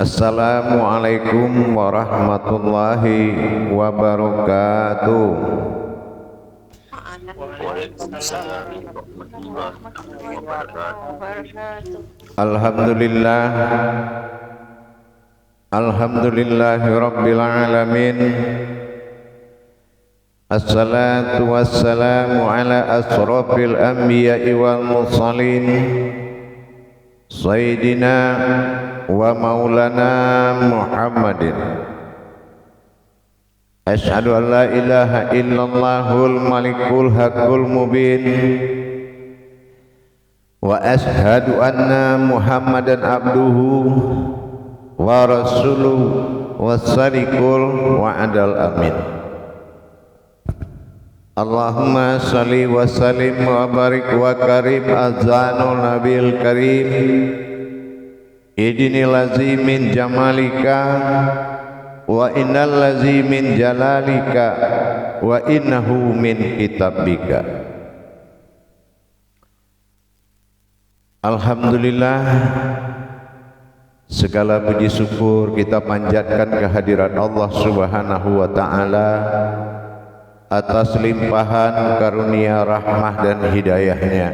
Assalamualaikum warahmatullahi wabarakatuh. Waalaikumsalam warahmatullahi wabarakatuh. Alhamdulillah, alhamdulillahi rabbil alamin. Assalatu wassalamu ala asrafil anbiya'i wal mursalin, sayyidina wa maulana Muhammadin. Asyhadu an la ilaha illallahul malikul haqqul mubin, wa asyhadu anna Muhammadan abduhu wa rasuluhu wassadiqul wa'adal amin. Allahumma salli wa sallim wa barik wa karim azanul nabil karim idinil lazi min jamalika wa innal lazi min jalalika wa innahu min kitabika. Alhamdulillah, segala puji syukur kita panjatkan kehadirat Allah Subhanahu wa ta'ala atas limpahan karunia rahmah dan hidayahnya,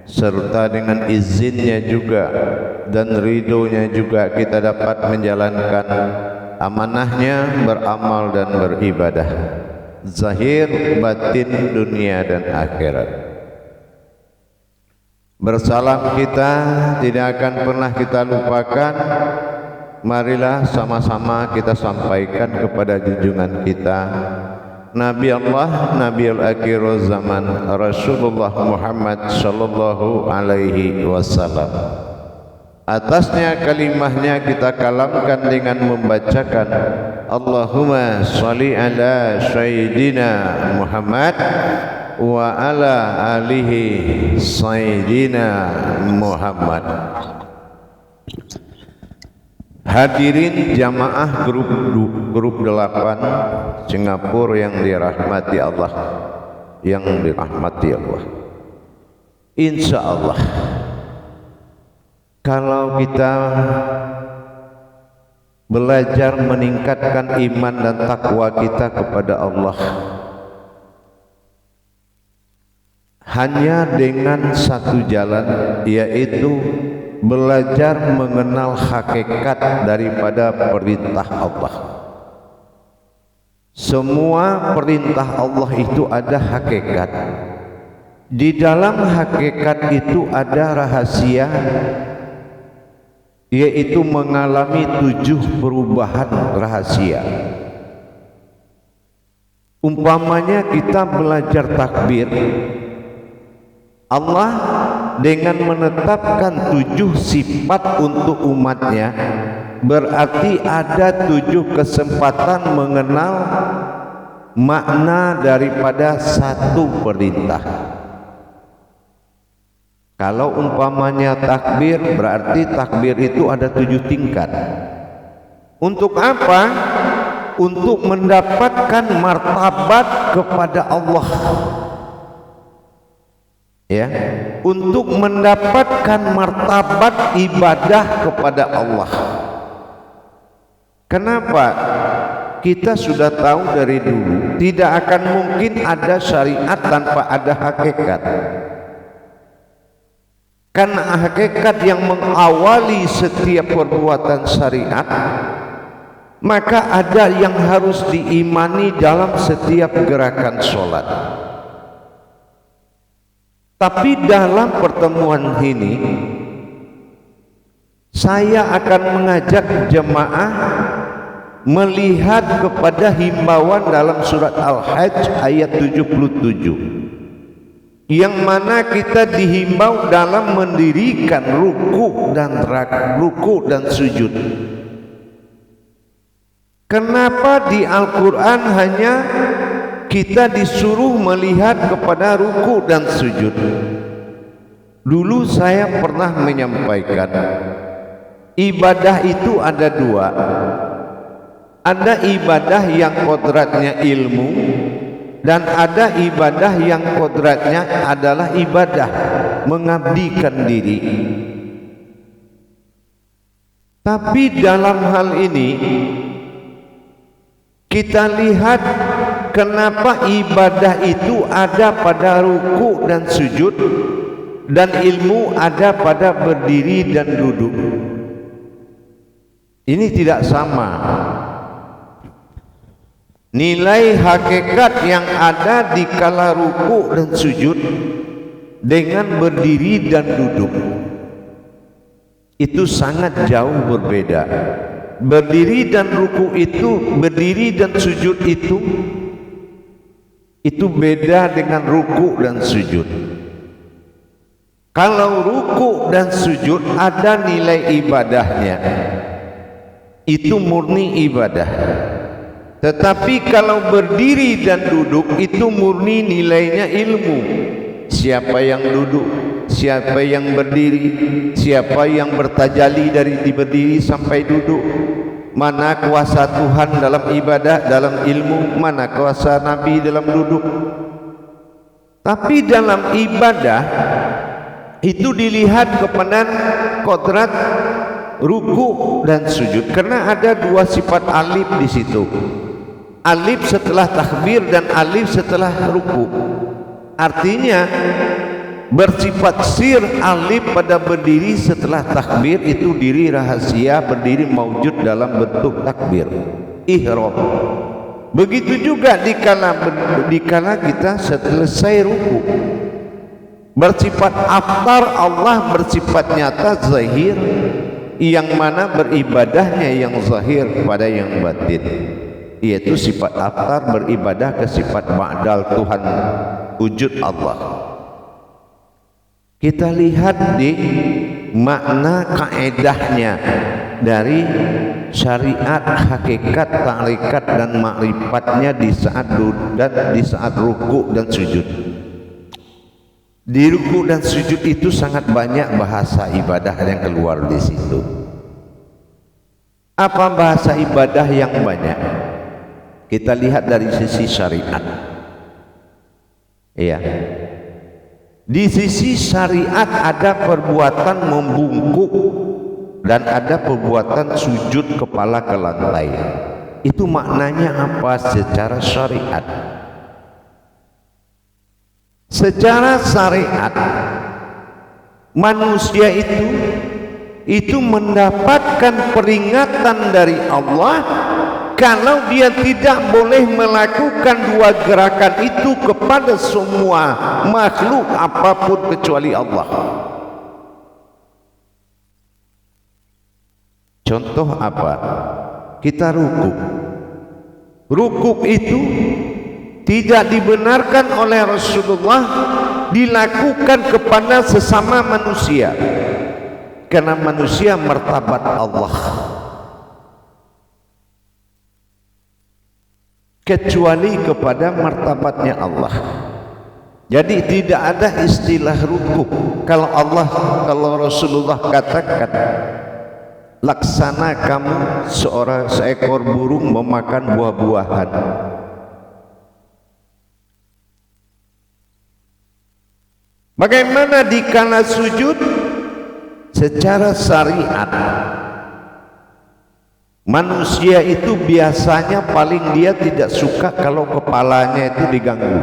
serta dengan izinnya juga dan ridhonya juga kita dapat menjalankan amanahnya beramal dan beribadah zahir batin dunia dan akhirat. Bersalam kita tidak akan pernah kita lupakan. Marilah sama-sama kita sampaikan kepada junjungan kita Nabi Allah, Nabiul Akhirul Zaman, Rasulullah Muhammad sallallahu alaihi wasallam. Atasnya kalimahnya kita kalamkan dengan membacakan Allahumma sholli ala sayyidina Muhammad wa ala alihi sayyidina Muhammad. Hadirin jamaah grup 8 Singapura yang dirahmati Allah, yang dirahmati Allah. Insya Allah, kalau kita belajar meningkatkan iman dan takwa kita kepada Allah hanya dengan satu jalan, yaitu belajar mengenal hakikat daripada perintah Allah. Semua perintah Allah itu ada hakikat. Di dalam hakikat itu ada rahasia, yaitu mengalami 7 perubahan rahasia. Umpamanya kita belajar takbir, Allah dengan menetapkan 7 sifat untuk umatnya, berarti ada 7 kesempatan mengenal makna daripada satu perintah. Kalau umpamanya takbir, berarti takbir itu ada 7 tingkat. Untuk apa? Untuk mendapatkan martabat kepada Allah, ya, untuk mendapatkan martabat ibadah kepada Allah. Kenapa? Kita sudah tahu dari dulu, tidak akan mungkin ada syariat tanpa ada hakikat. Karena hakikat yang mengawali setiap perbuatan syariat, maka ada yang harus diimani dalam setiap gerakan sholat. Tapi dalam pertemuan ini saya akan mengajak jemaah melihat kepada himbauan dalam surat Al-Hajj ayat 77, yang mana kita dihimbau dalam mendirikan ruku dan sujud. Kenapa di Al-Quran hanya kita disuruh melihat kepada ruku dan sujud? Dulu saya pernah menyampaikan, ibadah itu ada 2. Ada ibadah yang kodratnya ilmu, dan ada ibadah yang kodratnya adalah ibadah mengabdikan diri. Tapi dalam hal ini kita lihat kenapa ibadah itu ada pada ruku dan sujud, dan ilmu ada pada berdiri dan duduk. Ini tidak sama. Nilai hakikat yang ada di kala ruku dan sujud dengan berdiri dan duduk itu sangat jauh berbeda. Berdiri dan ruku itu, berdiri dan sujud itu beda dengan ruku dan sujud. Kalau ruku dan sujud ada nilai ibadahnya, itu murni ibadah. Tetapi kalau berdiri dan duduk itu murni nilainya ilmu. Siapa yang duduk, siapa yang berdiri, siapa yang bertajali dari berdiri sampai duduk, mana kuasa Tuhan dalam ibadah, dalam ilmu, mana kuasa Nabi dalam duduk. Tapi dalam ibadah itu dilihat kepada kodrat ruku dan sujud, karena ada dua sifat alif di situ. Alif setelah takbir dan alif setelah ruku. Artinya bersifat sir alif pada berdiri setelah takbir itu diri rahasia, berdiri maujud dalam bentuk takbir ihram. Begitu juga dikala kita selesai ruku, bersifat aftar Allah, bersifat nyata zahir, yang mana beribadahnya yang zahir pada yang batin, yaitu sifat aftar beribadah ke sifat ba'dal Tuhan wujud Allah. Kita lihat di makna kaedahnya dari syariat, hakikat, tarikat dan makrifatnya di saat di saat ruku dan sujud. Di ruku dan sujud itu sangat banyak bahasa ibadah yang keluar di situ. Apa bahasa ibadah yang banyak? Kita lihat dari sisi syariat. Iya. Di sisi syariat ada perbuatan membungkuk dan ada perbuatan sujud kepala ke lantai. Itu maknanya apa secara syariat? Secara syariat manusia itu mendapatkan peringatan dari Allah kalau dia tidak boleh melakukan dua gerakan itu kepada semua makhluk apapun kecuali Allah. Contoh apa? Kita rukuk. Rukuk itu tidak dibenarkan oleh Rasulullah dilakukan kepada sesama manusia, karena manusia martabat Allah, kecuali kepada martabatnya Allah. Jadi tidak ada istilah rukuk. Kalau Rasulullah katakan laksana kamu seekor burung memakan buah-buahan, bagaimana dikala sujud? Secara syariat manusia itu biasanya paling dia tidak suka kalau kepalanya itu diganggu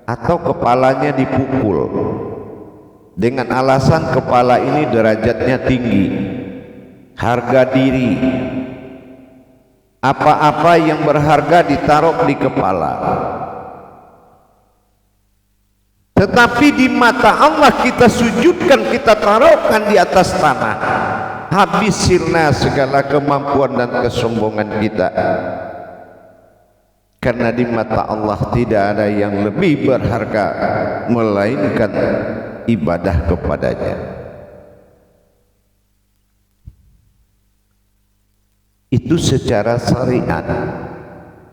atau kepalanya dipukul dengan alasan kepala ini derajatnya tinggi, harga diri, apa-apa yang berharga ditaruh di kepala. Tetapi di mata Allah kita sujudkan, kita taruhkan di atas tanah, habis sirna segala kemampuan dan kesombongan kita, karena di mata Allah tidak ada yang lebih berharga melainkan ibadah kepadanya. Itu secara syariat.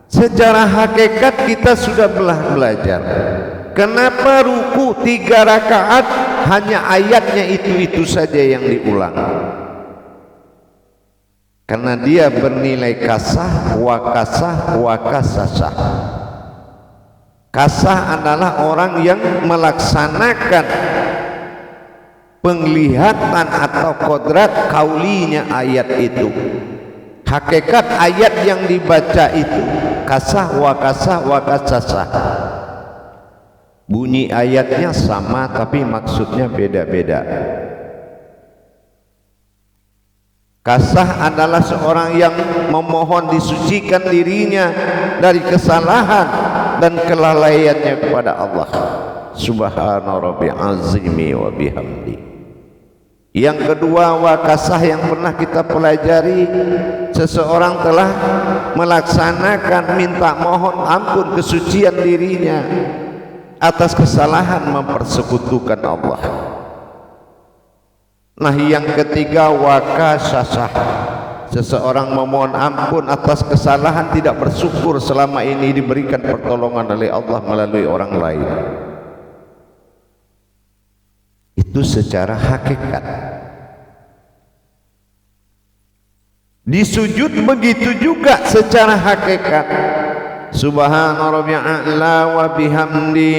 Secara hakikat kita sudah belajar. Kenapa ruku 3 rakaat hanya ayatnya itu saja yang diulang? Karena dia bernilai kasah, wakasah, wakasasah. Kasah adalah orang yang melaksanakan penglihatan atau kodrat kaulinya ayat itu. Hakikat ayat yang dibaca itu kasah wa kasasah. Bunyi ayatnya sama tapi maksudnya beda-beda. Kasah adalah seorang yang memohon disucikan dirinya dari kesalahan dan kelalaiannya kepada Allah Subhana Rabbil Azimi wa bihamdi. Yang kedua, wakasah yang pernah kita pelajari, seseorang telah melaksanakan minta mohon ampun kesucian dirinya atas kesalahan mempersekutukan Allah. Nah, yang ketiga, wakasasah, seseorang memohon ampun atas kesalahan, tidak bersyukur selama ini diberikan pertolongan oleh Allah melalui orang lain. Itu secara hakikat. Di sujud begitu juga secara hakikat. Subhana rabbiyal a'la wa bihamdi.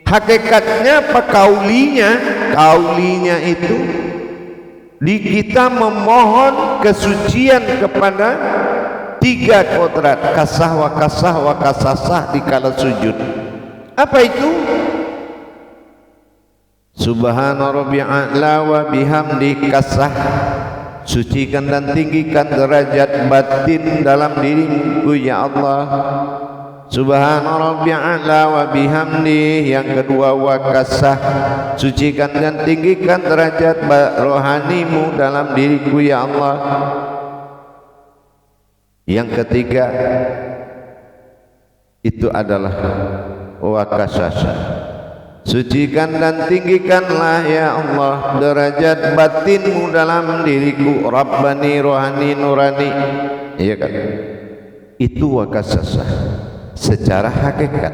Hakikatnya apa? Kaulinya itu di kita memohon kesucian kepada tiga kodrat, kasah wa kasasah di kala sujud. Apa itu? Subhana rabbiyal a'la wa bihamdi, kasah, sucikan dan tinggikan derajat batin dalam diriku ya Allah. Subhana rabbiyal a'la wa bihamdi. Yang kedua, wa kasah, sucikan dan tinggikan derajat rohanimu dalam diriku ya Allah. Yang ketiga itu adalah wa kasasah, sucikan dan tinggikanlah ya Allah derajat batinmu dalam diriku, Rabbani, rohani, nurani. Iya kan? Itu wakasasah secara hakikat.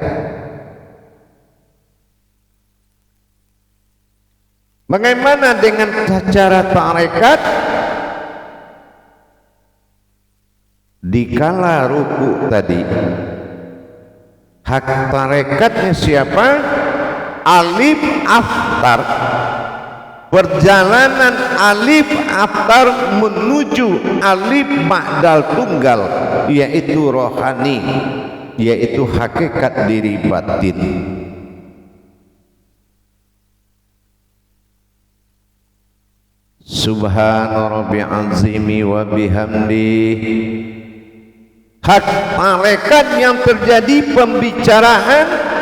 Bagaimana dengan cara tarekat? Dikala ruku tadi, hak tarekatnya siapa? Alif aftar, perjalanan alif aftar menuju alif ba'dal tunggal, yaitu rohani, yaitu hakikat diri batin. Subhana rabbil azimi wa bihamdi. Hak tarekat yang terjadi pembicaraan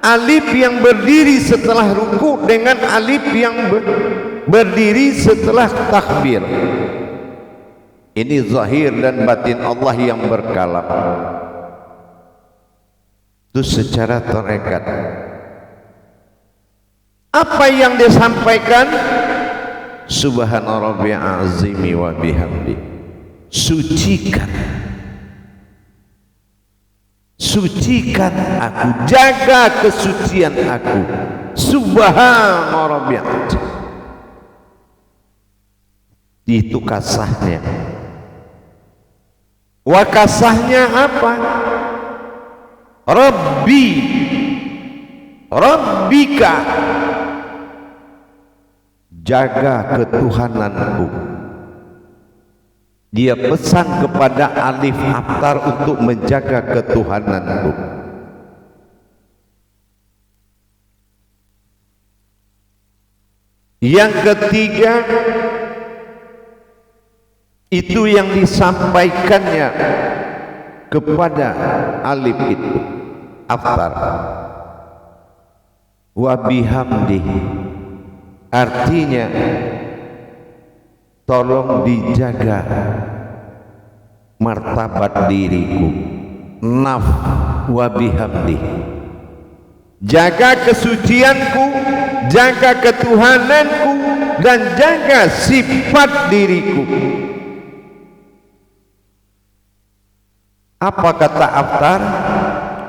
alif yang berdiri setelah ruku dengan alif yang berdiri setelah takbir. Ini zahir dan batin Allah yang berkalam. Itu secara tarekat. Apa yang disampaikan? Subhana rabbil azimi wa bihamdi. Sucikan aku, jaga kesucian aku. Subhana rabbil azim. Itu kasahnya. Wakasahnya apa? Rabbika, jaga ketuhananku. Dia pesan kepada alif aftar untuk menjaga ketuhananku. Yang ketiga, itu yang disampaikannya kepada alif itu, aftar. Wa bihamdi, artinya tolong dijaga martabat diriku. Naf wa bihamdi, jaga kesucianku, jaga ketuhananku, dan jaga sifat diriku. Apa kata aftar?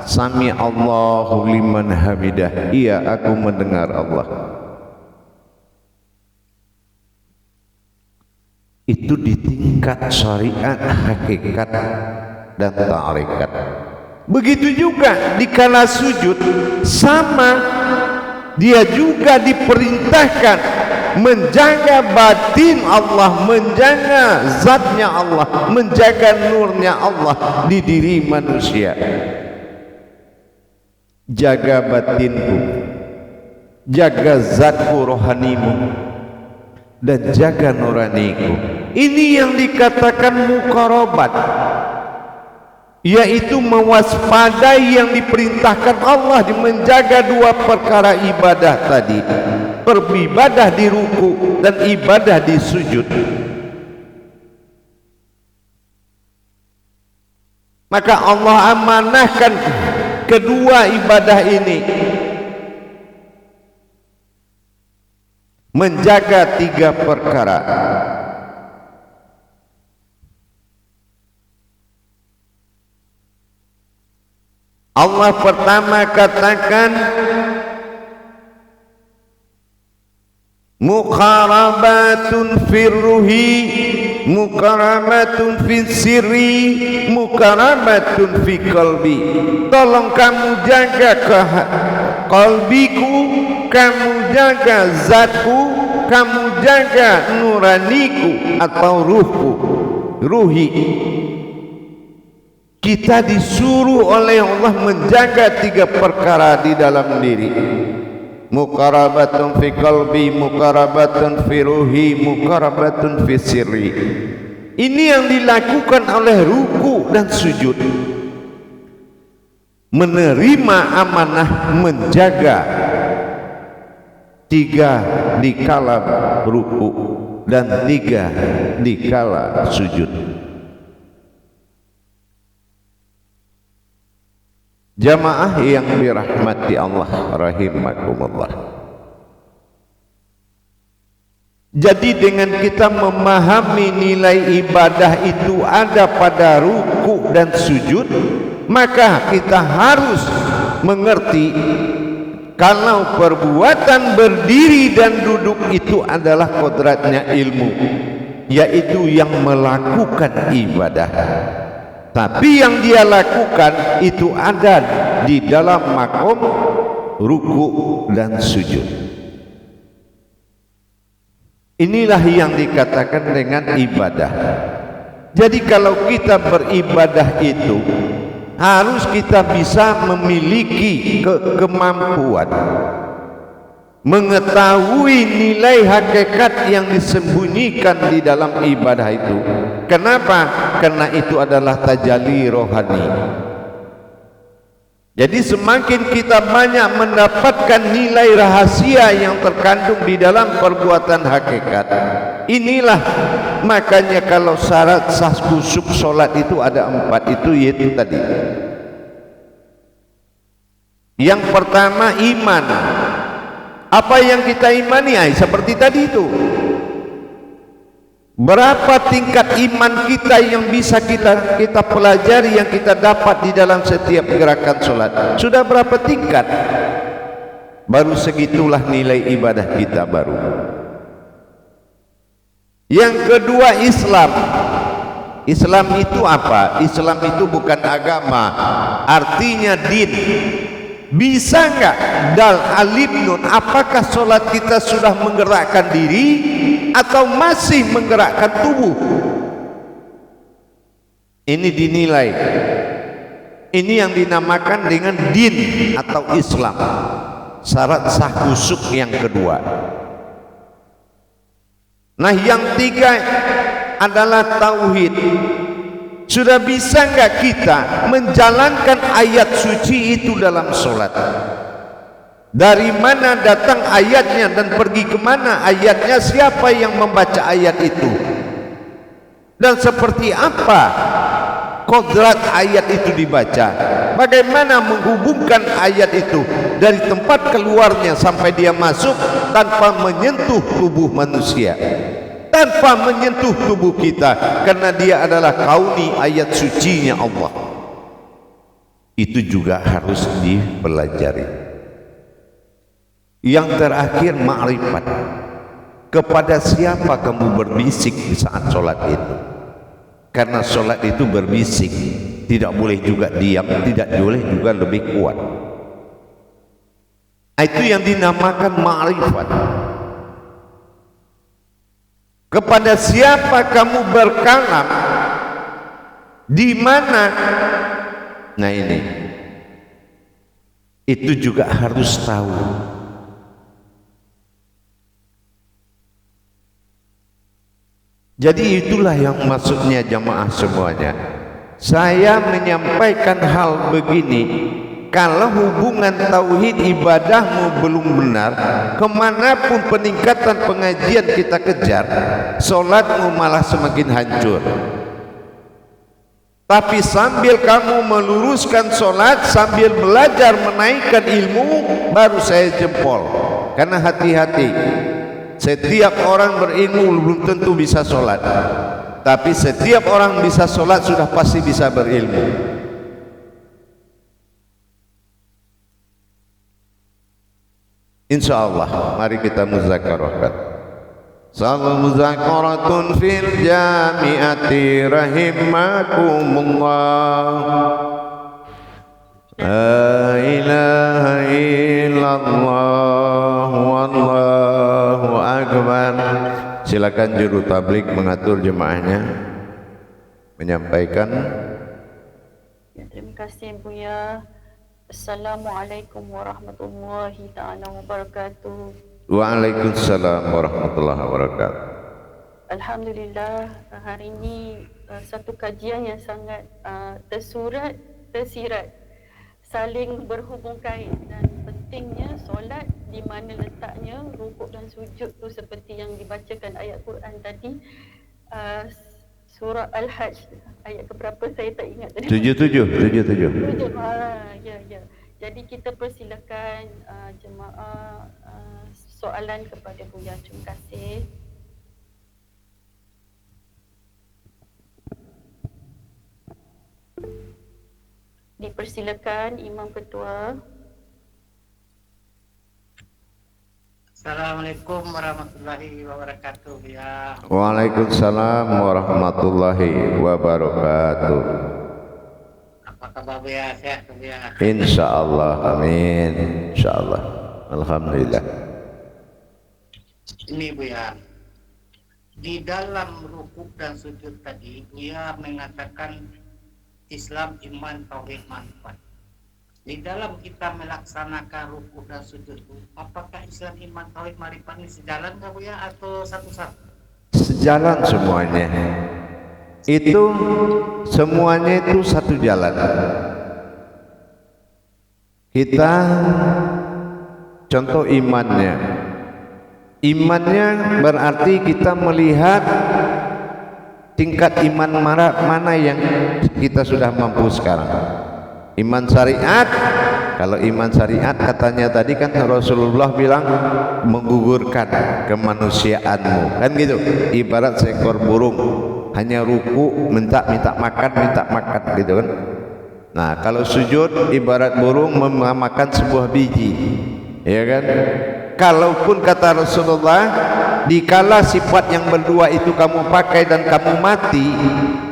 Sami Allahu liman hamidah. Iya, aku mendengar Allah. Itu di tingkat syariat, hakikat, dan tarekat. Begitu juga di kala sujud, sama dia juga diperintahkan menjaga batin Allah, menjaga zatnya Allah, menjaga nurnya Allah di diri manusia. Jaga batinku, jaga zatku rohanimu, dan jaga nuraniku. Ini yang dikatakan muqarabat, yaitu mewaspadai yang diperintahkan Allah di menjaga dua perkara ibadah tadi, beribadah di ruku dan ibadah di sujud. Maka Allah amanahkan kedua ibadah ini, menjaga tiga perkara. Allah pertama katakan muqarabatun firruhi, muqarabatun fi sirri, muqarabatun fi qalbi. Tolong kamu jaga qalbiku, kamu jaga zatku, kamu jaga nuraniku atau ruhku, ruhi. Kita disuruh oleh Allah menjaga tiga perkara di dalam diri. Muqarabatun fi qalbi, muqarabatun fi ruhi, muqarabatun fi sirri. Ini yang dilakukan oleh ruku dan sujud. Menerima amanah menjaga tiga di kala ruku dan tiga di kala sujud. Jamaah yang dirahmati Allah rahimakumullah. Jadi dengan kita memahami nilai ibadah itu ada pada ruku dan sujud, maka kita harus mengerti kalau perbuatan berdiri dan duduk itu adalah kodratnya ilmu, yaitu yang melakukan ibadah. Tapi yang dia lakukan itu ada di dalam makom ruku dan sujud. Inilah yang dikatakan dengan ibadah. Jadi kalau kita beribadah itu harus kita bisa memiliki kemampuan mengetahui nilai hakikat yang disembunyikan di dalam ibadah itu. Kenapa? Karena itu adalah tajalli rohani. Jadi semakin kita banyak mendapatkan nilai rahasia yang terkandung di dalam perbuatan hakikat, inilah makanya kalau syarat sah khusyuk solat itu ada 4, itu yaitu tadi. Yang pertama iman. Apa yang kita imani? Seperti tadi itu. Berapa tingkat iman kita yang bisa kita pelajari, yang kita dapat di dalam setiap gerakan sholat? Sudah berapa tingkat? Baru segitulah nilai ibadah kita baru. Yang kedua Islam. Islam itu apa? Islam itu bukan agama, artinya din. Bisa enggak dal alif nun? Apakah solat kita sudah menggerakkan diri atau masih menggerakkan tubuh? Ini dinilai. Ini yang dinamakan dengan din atau Islam. Syarat sah khusyuk yang kedua. Nah, yang tiga adalah tauhid. Sudah bisa enggak kita menjalankan ayat suci itu dalam solat? Dari mana datang ayatnya dan pergi kemana ayatnya? Siapa yang membaca ayat itu? Dan seperti apa kodrat ayat itu dibaca? Bagaimana menghubungkan ayat itu dari tempat keluarnya sampai dia masuk tanpa menyentuh tubuh manusia, tanpa menyentuh tubuh kita, karena dia adalah kauni, ayat sucinya Allah. Itu juga harus dipelajari. Yang terakhir ma'rifat. Kepada siapa kamu berbisik di saat sholat itu? Karena sholat itu berbisik, tidak boleh juga diam, tidak boleh juga lebih kuat. Itu yang dinamakan ma'rifat. Kepada siapa kamu berkalam, di mana? Nah ini, itu juga harus tahu. Jadi itulah yang maksudnya jamaah semuanya. Saya menyampaikan hal begini, kalau hubungan tauhid ibadahmu belum benar, kemanapun peningkatan pengajian kita kejar, solatmu malah semakin hancur. Tapi sambil kamu meluruskan solat, sambil belajar menaikkan ilmu, baru saya jempol. Karena hati-hati, setiap orang berilmu belum tentu bisa solat, tapi setiap orang bisa solat sudah pasti bisa berilmu. Insyaallah, mari kita muzakarahkan. Salam muzakaratun fil jami'ati rahimakumullah. La ilaha illallah wallahu akbar. Silakan juru tablik mengatur jemaahnya menyampaikan. Ya, terima kasih Buya. Assalamualaikum warahmatullahi ta'ala wabarakatuh. Waalaikumsalam warahmatullahi wabarakatuh. Alhamdulillah, hari ini satu kajian yang sangat tersurat, tersirat, saling berhubung kait, dan pentingnya solat, di mana letaknya, rukuk dan sujud tu seperti yang dibacakan ayat Quran tadi, surah Al-Hajj, ayat keberapa saya tak ingat tadi. 77. Ya. Jadi kita persilakan jemaah soalan kepada Buya. Terima kasih. Dipersilakan Imam Ketua. Assalamualaikum warahmatullahi wabarakatuh ya. Waalaikumsalam warahmatullahi wabarakatuh. Apa kabar ya? Sehat ya? Insyaallah, amin. Insyaallah, alhamdulillah. Ini Bu ya, di dalam rukuk dan sujud tadi Buya mengatakan Islam, iman, tauhid, manfaat. Di dalam kita melaksanakan rukuk dan sujud itu, apakah Islam, iman, tauhid, marifat ini sejalan nggak Bu ya, atau satu-satu? Sejalan semuanya. Itu semuanya itu satu jalan. Kita contoh imannya. Imannya berarti kita melihat tingkat iman mana yang kita sudah mampu sekarang. Iman syariat, kalau iman syariat katanya tadi kan Rasulullah bilang menggugurkan kemanusiaanmu, kan gitu. Ibarat seekor burung hanya ruku minta makan gitu kan. Nah kalau sujud ibarat burung memakan sebuah biji, ya kan. Kalaupun kata Rasulullah, dikala sifat yang berdua itu kamu pakai dan kamu mati,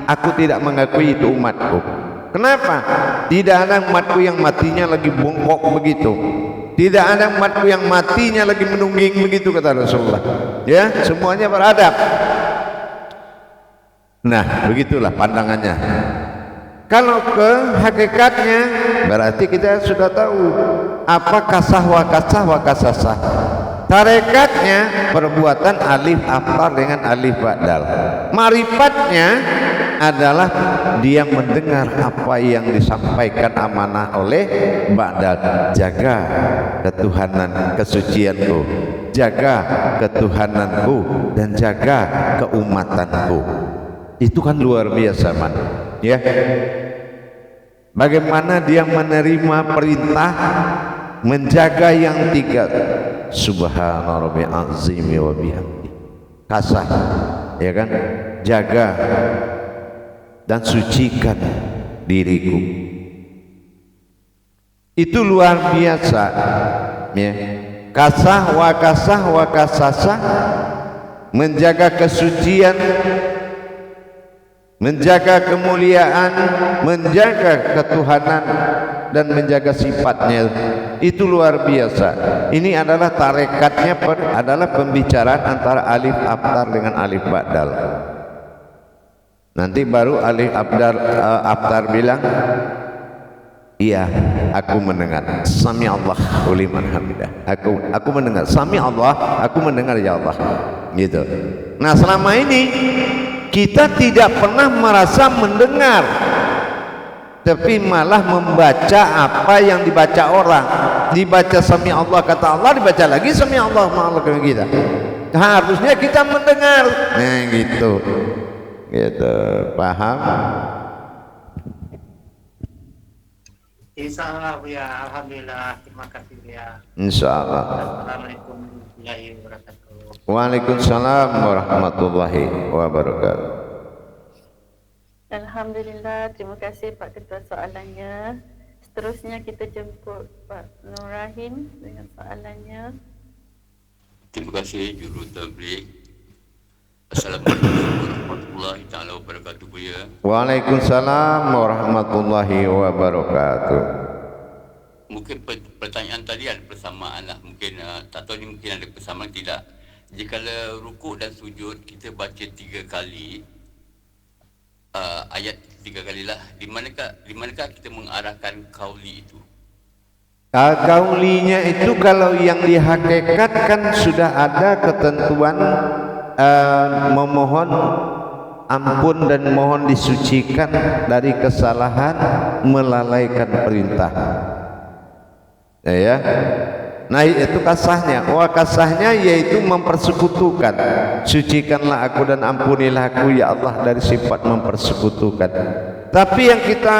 aku tidak mengakui itu umatku. Kenapa? Tidak ada umatku yang matinya lagi bongkok begitu. Tidak ada umatku yang matinya lagi menungging begitu kata Rasulullah. Ya, semuanya beradab. Nah, begitulah pandangannya. Kalau ke hakikatnya berarti kita sudah tahu apa kasah wa kasasah. Tarekatnya perbuatan alif afar dengan alif ba'dal. Marifatnya adalah dia mendengar apa yang disampaikan amanah oleh ba'dal. Jaga ketuhanan kesucianku, jaga ketuhananku, dan jaga keumatanku. Itu kan luar biasa man, ya. Bagaimana dia menerima perintah menjaga yang tiga, subhana rabbil azimi wa bihamdi, kasah, ya kan, jaga dan sucikan diriku. Itu luar biasa, ya. Kasah wa kasasah, menjaga kesucian, menjaga kemuliaan, menjaga ketuhanan, dan menjaga sifatnya Itu luar biasa. Ini adalah tarekatnya adalah pembicaraan antara alif abtar dengan alif ba'dal. Nanti baru alif abtar bilang, iya, aku mendengar. Sami Allah liman hamidah. Aku mendengar. Sami Allah, aku mendengar ya Allah. Gitu. Nah, selama ini kita tidak pernah merasa mendengar, tapi malah membaca apa yang dibaca orang. Dibaca sami Allah kata Allah, dibaca lagi sami Allah malah kayak kita. Harusnya kita mendengar. Nah, gitu. Gitu, paham? Insyaallah ya, alhamdulillah, terima kasih ya. Insyaallah. Assalamualaikum warahmatullahi wabarakatuh. Waalaikumsalam warahmatullahi wabarakatuh. Alhamdulillah, terima kasih Pak Ketua soalannya. Seterusnya kita jemput Pak Nur Rahim dengan soalannya. Terima kasih Juru Tabligh. Assalamualaikum warahmatullahi taala wabarakatuh, Buya. Waalaikumsalam warahmatullahi wabarakatuh. Mungkin pertanyaan tadi ada persamaan lah. Mungkin tak tahu ni mungkin ada persamaan tidak. Jika rukuk dan sujud kita baca 3 kali, ayat 3 kali lah. Di manakah kita mengarahkan kauli itu? Kaulinya itu kalau yang dihakikatkan sudah ada ketentuan memohon ampun dan mohon disucikan dari kesalahan, melalaikan perintah. Ya. Nah, itu kasahnya. Kasahnya yaitu mempersekutukan. Sucikanlah aku dan ampunilah aku ya Allah dari sifat mempersekutukan. Tapi yang kita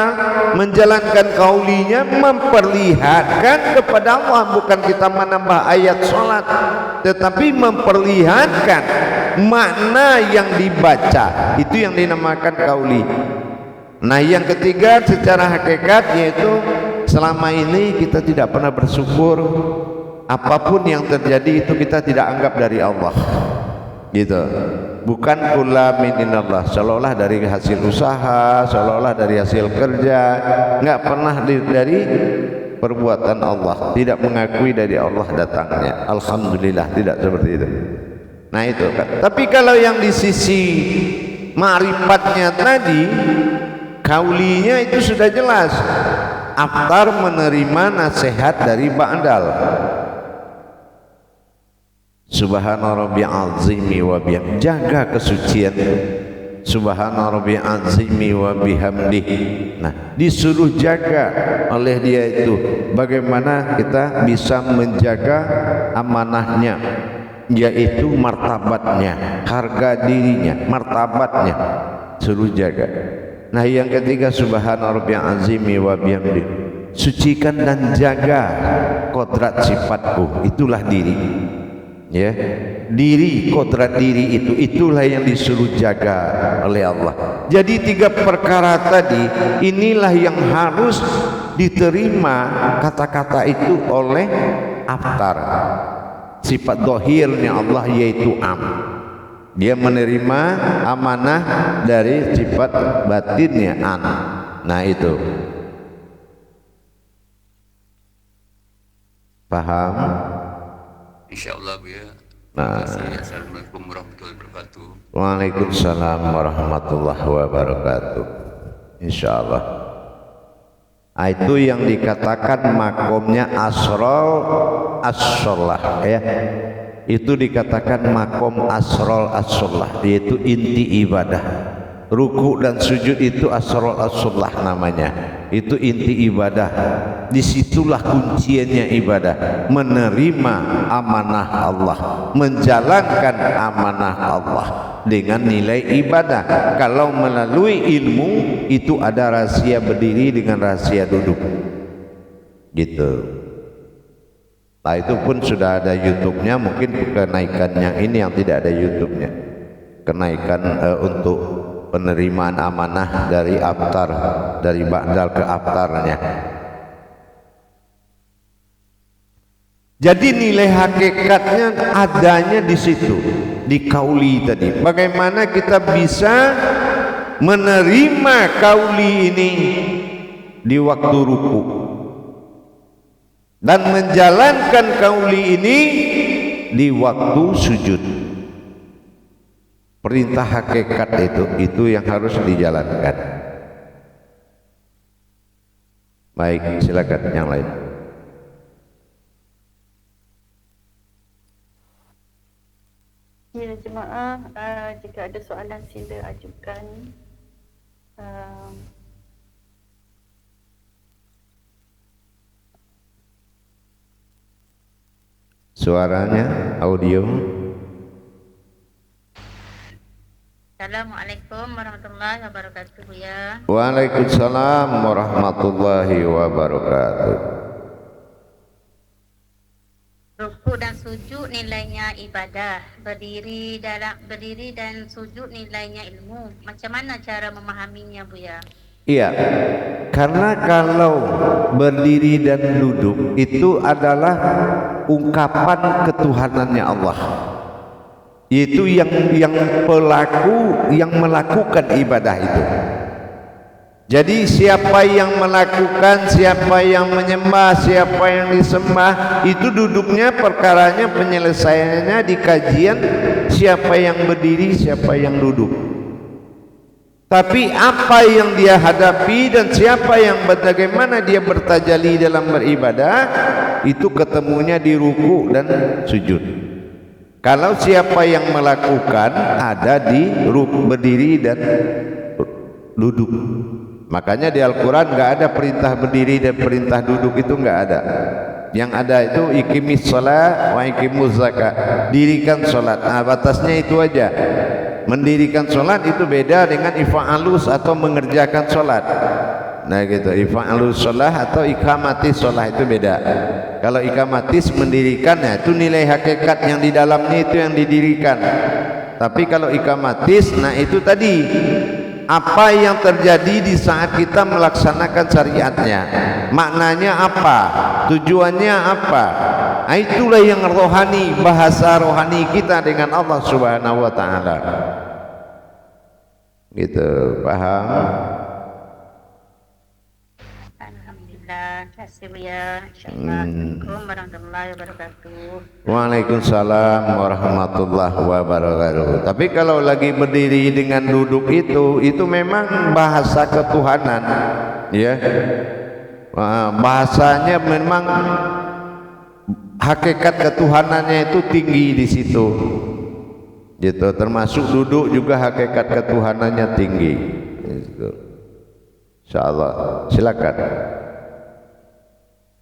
menjalankan kaulinya memperlihatkan kepada Allah, bukan kita menambah ayat sholat, tetapi memperlihatkan makna yang dibaca. Itu yang dinamakan kauli. Nah, yang ketiga secara hakikat yaitu selama ini kita tidak pernah bersyukur. Apapun yang terjadi itu kita tidak anggap dari Allah, gitu. Bukan kula minallah, seolah-olah dari hasil usaha, seolah-olah dari hasil kerja, nggak pernah dari perbuatan Allah, tidak mengakui dari Allah datangnya. Alhamdulillah, tidak seperti itu. Nah, itu kan. Tapi kalau yang di sisi ma'rifatnya tadi, kaulinya itu sudah jelas. Aftar menerima nasihat dari ba'dal. Subhana rabbi azimi wa bihamdihi, jaga kesucian. Subhana rabbi azimi wa bihamdihi. Nah, disuruh jaga oleh dia itu bagaimana kita bisa menjaga amanahnya, yaitu martabatnya, harga dirinya, martabatnya, suruh jaga. Nah, yang ketiga subhana rabbi azimi wa bihamdihi, sucikan dan jaga kodrat sifatku, itulah diri. Ya, diri, kodrat diri itulah yang disuruh jaga oleh Allah. Jadi 3 perkara tadi inilah yang harus diterima kata-kata itu oleh aftar. Sifat dohirnya Allah yaitu am. Dia menerima amanah dari sifat batinnya an. Nah, itu paham? InsyaAllah, Buya. Nah. Assalamualaikum warahmatullahi wabarakatuh. Waalaikumsalam warahmatullahi wabarakatuh. InsyaAllah. Nah, itu yang dikatakan makomnya asrol as-sholah, ya. Itu dikatakan makom asrol as-sholah, yaitu inti ibadah. Ruku dan sujud itu asrol as-sholah namanya. Itu inti ibadah. Disitulah kunciannya ibadah, menerima amanah Allah, menjalankan amanah Allah dengan nilai ibadah. Kalau melalui ilmu itu ada rahasia berdiri dengan rahasia duduk, gitu. Nah, itu pun sudah ada YouTube-nya. Mungkin kenaikan yang ini yang tidak ada YouTube-nya, kenaikan untuk penerimaan amanah dari aftar, dari ba'dal ke aftarnya. Jadi nilai hakikatnya adanya di situ, di kauli tadi. Bagaimana kita bisa menerima kauli ini di waktu ruku? dan menjalankan kauli ini di waktu sujud. Perintah hakikat itu yang harus dijalankan. Baik, silakan yang lain. Ya jemaah, jika ada soalan sila ajukan. Suaranya, audio. Assalamualaikum warahmatullahi wabarakatuh ya. Waalaikumsalam warahmatullahi wabarakatuh. Ruku dan sujud nilainya ibadah, berdiri dan sujud nilainya ilmu. Macam mana cara memahaminya Buya? Iya, karena kalau berdiri dan duduk itu adalah ungkapan ketuhanannya Allah. Yaitu yang pelaku yang melakukan ibadah itu. Jadi siapa yang melakukan, siapa yang menyembah, siapa yang disembah, itu duduknya perkaranya penyelesaiannya di kajian siapa yang berdiri, siapa yang duduk. Tapi apa yang dia hadapi dan siapa yang bagaimana dia bertajalli dalam beribadah, itu ketemunya di ruku dan sujud. Kalau siapa yang melakukan ada di berdiri dan duduk. Makanya di Al-Quran nggak ada perintah berdiri dan perintah duduk, itu nggak ada. Yang ada itu iqimis shalah wa iqimuz zakat, dirikan sholat. Nah, batasnya itu aja. Mendirikan sholat itu beda dengan ifa'alus atau mengerjakan sholat. Nah gitu, ifa'alus sholat atau ikamatis sholat itu beda. Kalau ikamatis mendirikannya itu nilai hakikat yang di dalamnya itu yang didirikan. Tapi kalau ikamatis, nah itu tadi apa yang terjadi di saat kita melaksanakan syariatnya, maknanya apa, tujuannya apa. Nah, itulah yang rohani, bahasa rohani kita dengan Allah Subhanahu wa ta'ala. Gitu, paham? Alhamdulillah, terima kasih Buya. Assalamualaikum warahmatullahi wabarakatuh. Waalaikumsalam warahmatullahi wabarakatuh. Tapi kalau lagi berdiri dengan duduk itu memang bahasa ketuhanan, ya. Bahasanya memang hakikat ketuhanannya itu tinggi di situ. Gitu, termasuk duduk juga hakikat ketuhanannya tinggi. Gitu. Insyaallah, silakan.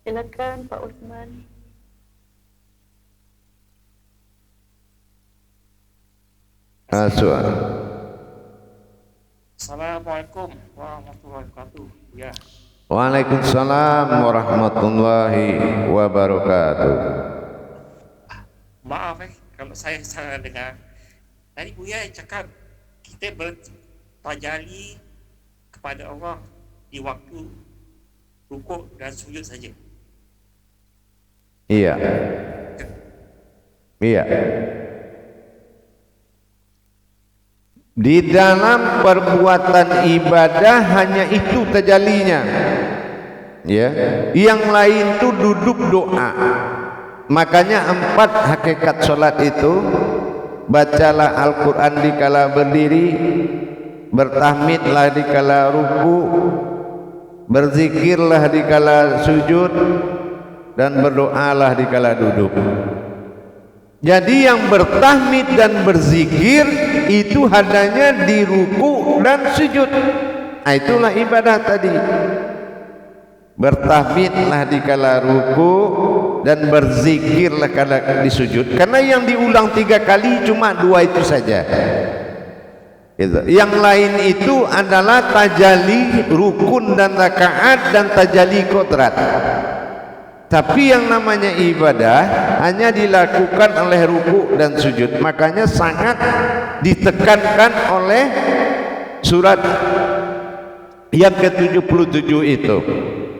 Silakan Pak Osman. Assalamualaikum warahmatullahi wabarakatuh. Ya. Waalaikumsalam warahmatullahi wabarakatuh. Maaf kalau saya salah dengar. Tadi Buya cakap kita bertajalli kepada Allah di waktu rukuk dan sujud saja. Iya. Iya. Di dalam perbuatan ibadah hanya itu tajallinya. Ya, yang lain itu duduk doa. Makanya 4 hakikat solat itu: bacalah Al-Quran dikala berdiri, bertahmidlah dikala ruku, berzikirlah dikala sujud, dan berdoalah dikala duduk. Jadi yang bertahmid dan berzikir itu adanya di ruku dan sujud. Nah, itulah ibadah tadi. Bertahmidlah dikala ruku dan berzikirlah kala di sujud. Karena yang diulang 3 kali cuma 2 itu saja. Gitu. Yang lain itu adalah tajalli rukun dan rakaat dan tajalli kodrat. Tapi yang namanya ibadah hanya dilakukan oleh ruku dan sujud. Makanya sangat ditekankan oleh surat yang ke-77 itu.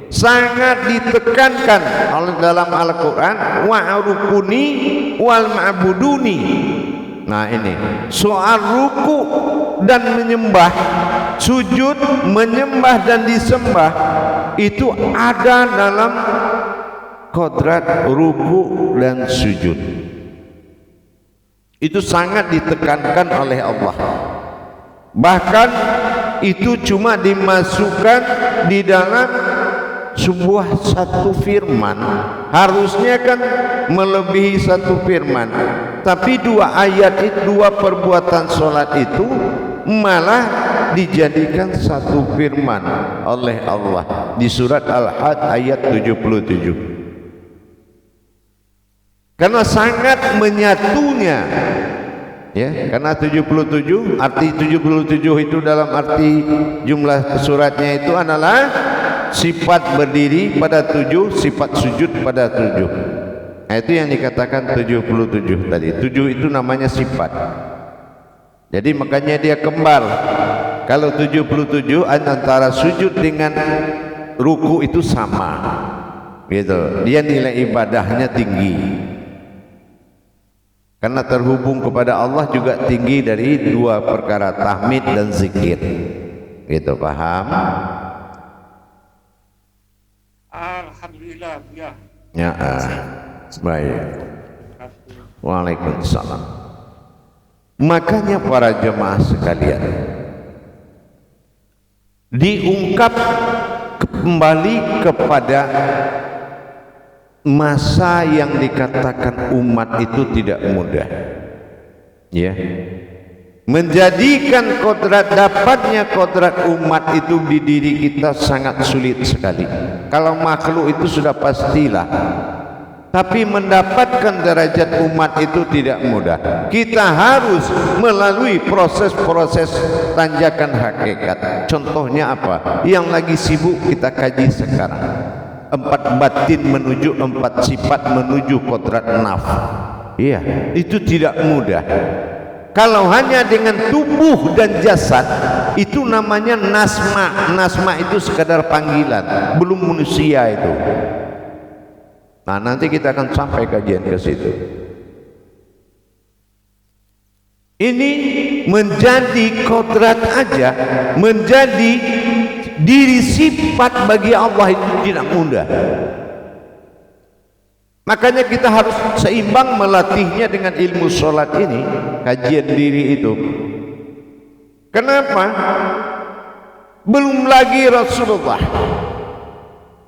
Sangat ditekankan oleh dalam Al-Quran, wa'arukuni wal ma'buduni. Nah ini soal ruku dan menyembah, sujud, menyembah dan disembah itu ada dalam kodrat ruku dan sujud. Itu sangat ditekankan oleh Allah. Bahkan itu cuma dimasukkan di dalam sebuah satu firman. Harusnya kan melebihi satu firman, tapi dua ayat itu, dua perbuatan sholat itu malah dijadikan satu firman oleh Allah di surat Al-Had ayat 77. Karena sangat menyatunya, ya, karena 77, arti 77 itu dalam arti jumlah suratnya itu adalah sifat berdiri pada 7, sifat sujud pada 7. Nah, itu yang dikatakan 77 tadi. 7 itu namanya sifat. Jadi makanya dia kembar. Kalau 77 antara sujud dengan ruku itu sama, gitu. Dia nilai ibadahnya tinggi. Karena terhubung kepada Allah juga tinggi dari dua perkara, tahmid dan zikir. Gitu, paham? Alhamdulillah, ya. Ya, baik. Waalaikumsalam. Makanya para jemaah sekalian, diungkap kembali kepada masa yang dikatakan umat itu tidak mudah, ya. Menjadikan kodrat, dapatnya kodrat umat itu di diri kita sangat sulit sekali. Kalau makhluk itu sudah pastilah, tapi mendapatkan derajat umat itu tidak mudah. Kita harus melalui proses-proses tanjakan hakikat. Contohnya apa? Yang lagi sibuk kita kaji sekarang, 4 batin menuju 4 sifat menuju kodrat naf. Iya, itu tidak mudah. Kalau hanya dengan tubuh dan jasad, itu namanya nasma. Nasma itu sekadar panggilan, belum manusia itu. Nah, nanti kita akan sampai kajian ke situ. Ini menjadi kodrat aja, menjadi diri sifat bagi Allah itu tidak mudah. Makanya kita harus seimbang melatihnya dengan ilmu sholat ini, kajian diri itu. Kenapa? Belum lagi Rasulullah.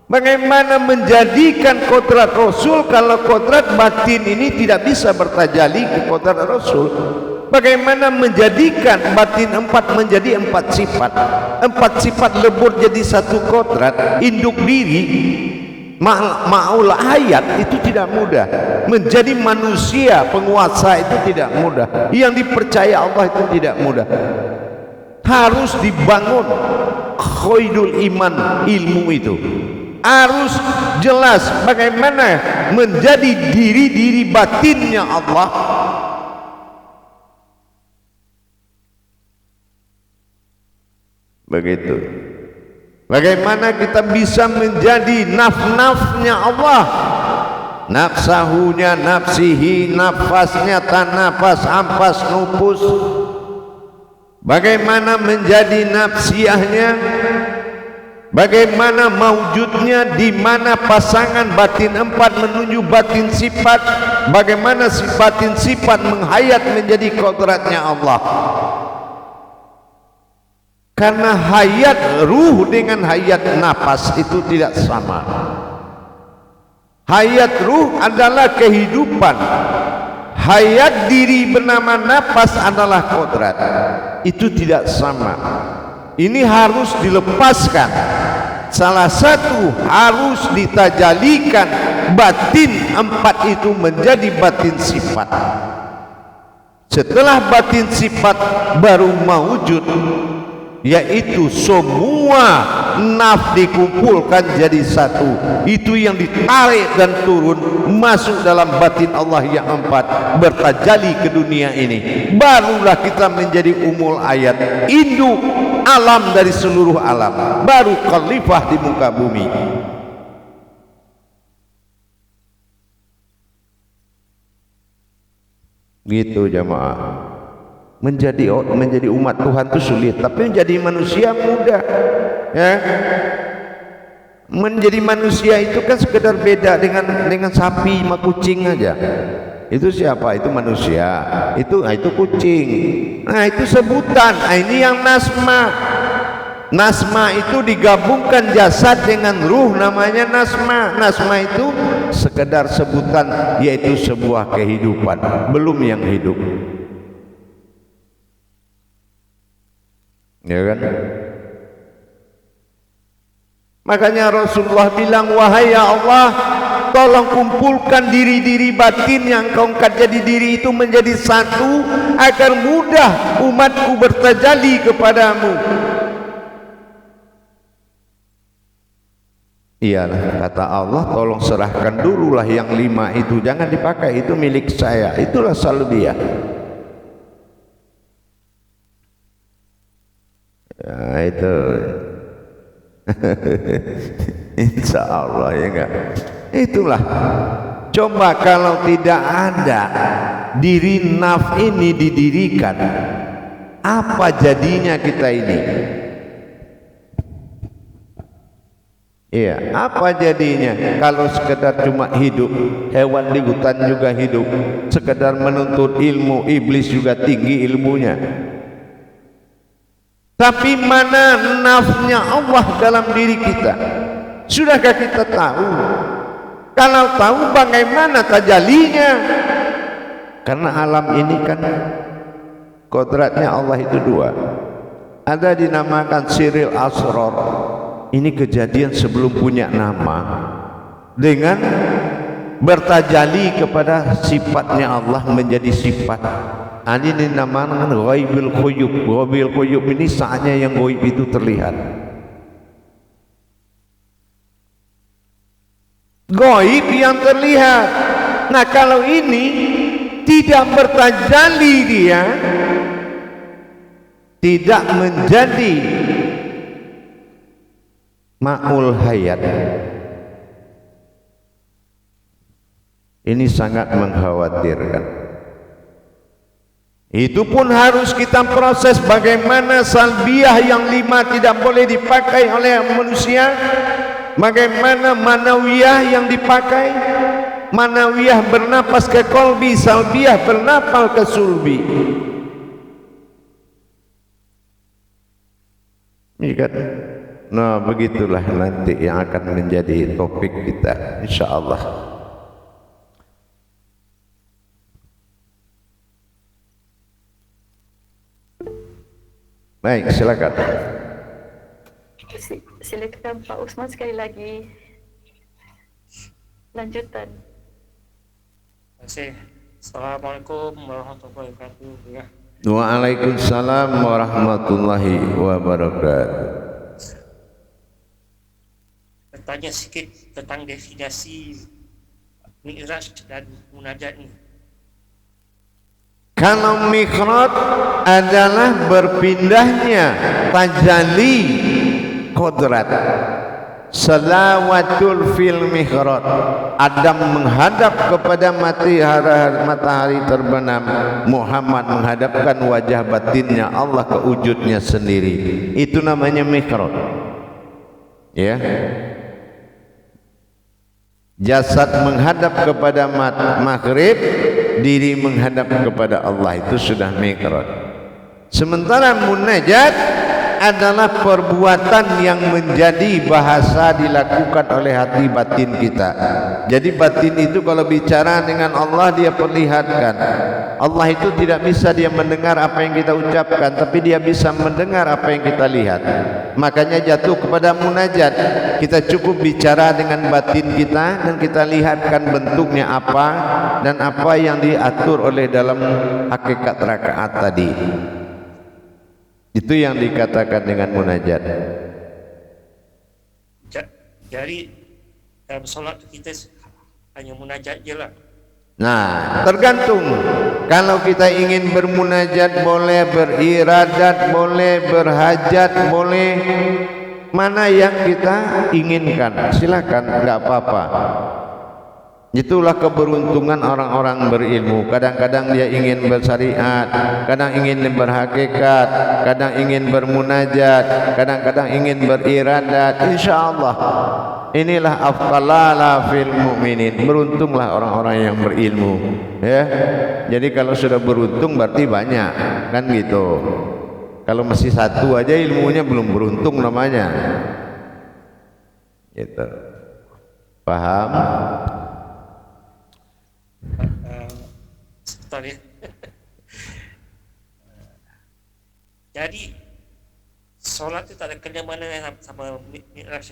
Bagaimana menjadikan kodrat Rasul kalau kodrat batin ini tidak bisa bertajalli ke kodrat Rasul? Bagaimana menjadikan batin 4 menjadi 4 sifat, 4 sifat lebur jadi satu kodrat, induk diri, ma'ul hayat, itu tidak mudah. Menjadi manusia penguasa itu tidak mudah. Yang dipercaya Allah itu tidak mudah. Harus dibangun khairul iman, ilmu itu harus jelas bagaimana menjadi diri-diri batinnya Allah. Begitu. Bagaimana kita bisa menjadi naf-nafnya Allah, nafsahunya, nafsihi, nafasnya, tanafas, ampas, nupus. Bagaimana menjadi nafsiyahnya, bagaimana maujudnya, di mana pasangan batin 4 menuju batin sifat, bagaimana batin sifat menghayat menjadi kodratnya Allah. Karena hayat ruh dengan hayat nafas itu tidak sama. Hayat ruh adalah kehidupan, hayat diri bernama nafas adalah kodrat. Itu tidak sama. Ini harus dilepaskan. Salah satu harus ditajalikan batin 4 itu menjadi batin sifat. Setelah batin sifat baru mawujud, yaitu semua naf dikumpulkan jadi satu. Itu yang ditarik dan turun masuk dalam batin Allah yang 4, bertajalli ke dunia ini. Barulah kita menjadi umul ayat, induk alam dari seluruh alam, baru khalifah di muka bumi. Gitu jamaah. Menjadi umat Tuhan itu sulit, tapi menjadi manusia mudah, ya. Menjadi manusia itu kan sekedar beda dengan sapi sama kucing aja. Itu siapa? Itu manusia. Itu kucing. Nah, itu sebutan. Nah, ini yang nasma. Nasma itu digabungkan jasad dengan ruh, namanya nasma. Nasma itu sekedar sebutan, yaitu sebuah kehidupan, belum yang hidup. Ya kan? Makanya Rasulullah bilang, wahai ya Allah, tolong kumpulkan diri-diri batin yang kau angkat jadi diri itu menjadi satu, agar mudah umatku bertajalli kepadamu. Iyalah, kata Allah, tolong serahkan dululah yang 5 itu, jangan dipakai, itu milik saya. Itulah salbiyah. Ya, itu insya Allah, ya enggak? Itulah. Coba kalau tidak ada diri naf ini didirikan, apa jadinya kita ini? Iya, apa jadinya kalau sekedar cuma hidup? Hewan di hutan juga hidup, sekedar menuntut ilmu, iblis juga tinggi ilmunya. Tapi mana nafnya Allah dalam diri kita? Sudahkah kita tahu? Kalau tahu, bagaimana tajalinya? Karena alam ini kan kodratnya Allah itu 2. Ada dinamakan siril asror. Ini kejadian sebelum punya nama, dengan bertajali kepada sifatnya Allah menjadi sifat. Ini dinamakan ghaibul quyub. Ghaibul quyub ini saatnya yang ghaib itu terlihat. Ghaib yang terlihat. Nah, kalau ini tidak bertajali, dia tidak menjadi ma'ul hayat. Ini sangat mengkhawatirkan. Itu pun harus kita proses bagaimana salbiyah yang 5 tidak boleh dipakai oleh manusia, bagaimana manawiyah yang dipakai. Manawiyah bernapas ke kolbi, salbiyah bernapal ke sulbi. Ini kan, nah begitulah nanti yang akan menjadi topik kita, insyaallah. Baik, silakan. Silakan Pak Usman sekali lagi. Lanjutan. Terima kasih. Assalamualaikum warahmatullahi wabarakatuh. Ya. Waalaikumsalam warahmatullahi wabarakatuh. Bertanya sedikit tentang definisi mi'raj dan munajat ini. Kalau mi'raj adalah berpindahnya tajalli kodrat, salawatul fil mi'raj. Adam menghadap kepada matahari terbenam, Muhammad menghadapkan wajah batinnya Allah ke wujudnya sendiri. Itu namanya mi'raj. Ya. Jasad menghadap kepada maghrib, diri menghadap kepada Allah, itu sudah mi'raj. Sementara munajat adalah perbuatan yang menjadi bahasa dilakukan oleh hati batin kita. Jadi batin itu kalau bicara dengan Allah, dia perlihatkan. Allah itu tidak bisa dia mendengar apa yang kita ucapkan, tapi dia bisa mendengar apa yang kita lihat. Makanya jatuh kepada munajat. Kita cukup bicara dengan batin kita dan kita lihatkan bentuknya apa dan apa yang diatur oleh dalam hakikat rakaat tadi. Itu yang dikatakan dengan munajat. Jadi dalam sholat kita hanya munajat je lah. Nah, tergantung. Kalau kita ingin bermunajat boleh, beriradat boleh, berhajat boleh. Mana yang kita inginkan, silakan, enggak apa-apa. Itulah keberuntungan orang-orang berilmu. Kadang-kadang dia ingin bersyariat, kadang ingin berhakikat, kadang ingin bermunajat, kadang-kadang ingin beriradat. InsyaAllah inilah afqalala fil mu'minin. Beruntunglah orang-orang yang berilmu, ya. Jadi kalau sudah beruntung berarti banyak, kan gitu. Kalau masih satu aja ilmunya belum beruntung namanya, gitu. Paham? Sebentar ya. Jadi sholat itu tak ada kena mana sama Mi'raj.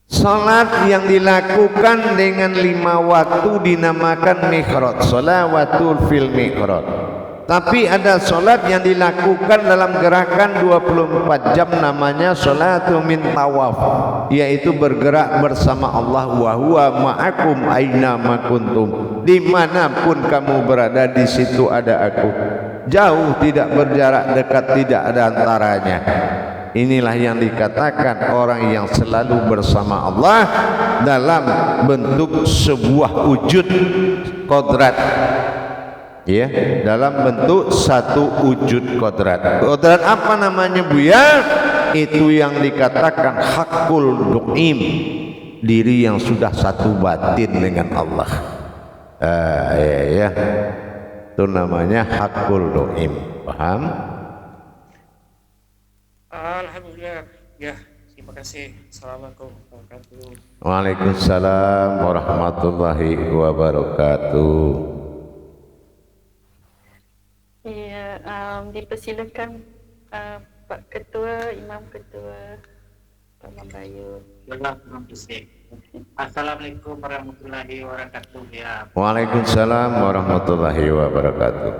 Salat yang dilakukan dengan 5 waktu dinamakan mi'raj, shalawatul fil mi'raj. Tapi ada salat yang dilakukan dalam gerakan 24 jam namanya shalatul min tawaf, yaitu bergerak bersama Allah, wa huwa ma'akum aina ma kuntum. Dimanapun kamu berada, di situ ada aku. Jauh tidak berjarak, dekat tidak ada antaranya. Inilah yang dikatakan orang yang selalu bersama Allah dalam bentuk sebuah wujud kodrat, ya, dalam bentuk satu wujud kodrat. Kodrat apa namanya, Buya? Itu yang dikatakan hakul du'im, diri yang sudah satu batin dengan Allah. Ya, itu namanya hakul du'im. Paham? Alhamdulillah. Ya, terima kasih. Assalamualaikum warahmatullahi wabarakatuh. Waalaikumsalam warahmatullahi wabarakatuh. Ya, dipersilakan Pak Ketua, Imam Ketua, Pak Membayu. Assalamualaikum warahmatullahi wabarakatuh. Ya, Waalaikumsalam warahmatullahi wabarakatuh.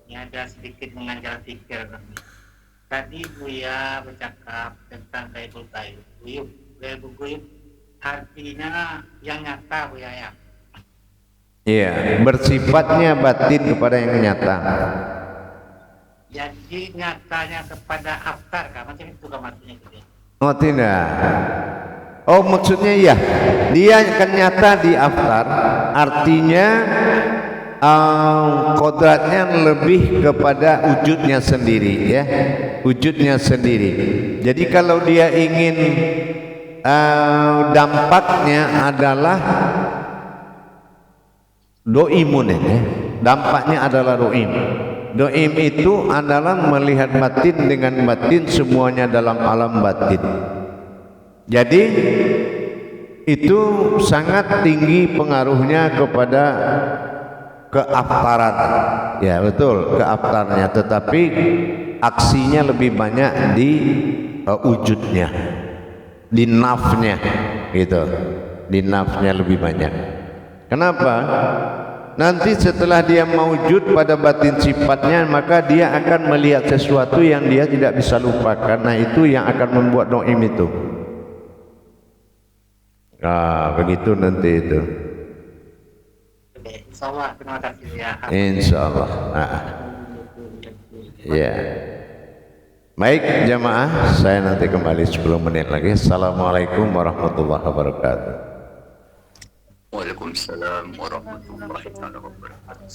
ini ada sedikit menganjal pikir. Tadi Buya bercakap tentang gaibul guyub. Gaibul guyub artinya yang nyata, Buya, ya. Iya, bersifatnya batin kepada yang nyata. Jadi nyatanya kepada aftar, kan? Macam itu kan maksudnya gitu. Oh tidak. Oh maksudnya iya, dia akan nyata di aftar. Artinya kodratnya lebih kepada wujudnya sendiri, ya, wujudnya sendiri. Jadi kalau dia ingin dampaknya adalah doimun, ya. Dampaknya adalah doim. Doim itu adalah melihat batin dengan batin, semuanya dalam alam batin. Jadi itu sangat tinggi pengaruhnya kepada keaftaran, ya betul, keaftarnya. Tetapi aksinya lebih banyak di wujudnya, di nafnya, gitu. Di nafnya lebih banyak. Kenapa? Nanti setelah dia mewujud pada batin sifatnya, maka dia akan melihat sesuatu yang dia tidak bisa lupakan. Nah itu yang akan membuat doim itu. Nah begitu nanti itu. Insyaallah, terima kasih ya. Insyaallah. Nah. Ya. Baik jamaah, saya nanti kembali 10 menit lagi. Assalamualaikum warahmatullahi wabarakatuh. Waalaikumsalam warahmatullahi wabarakatuh.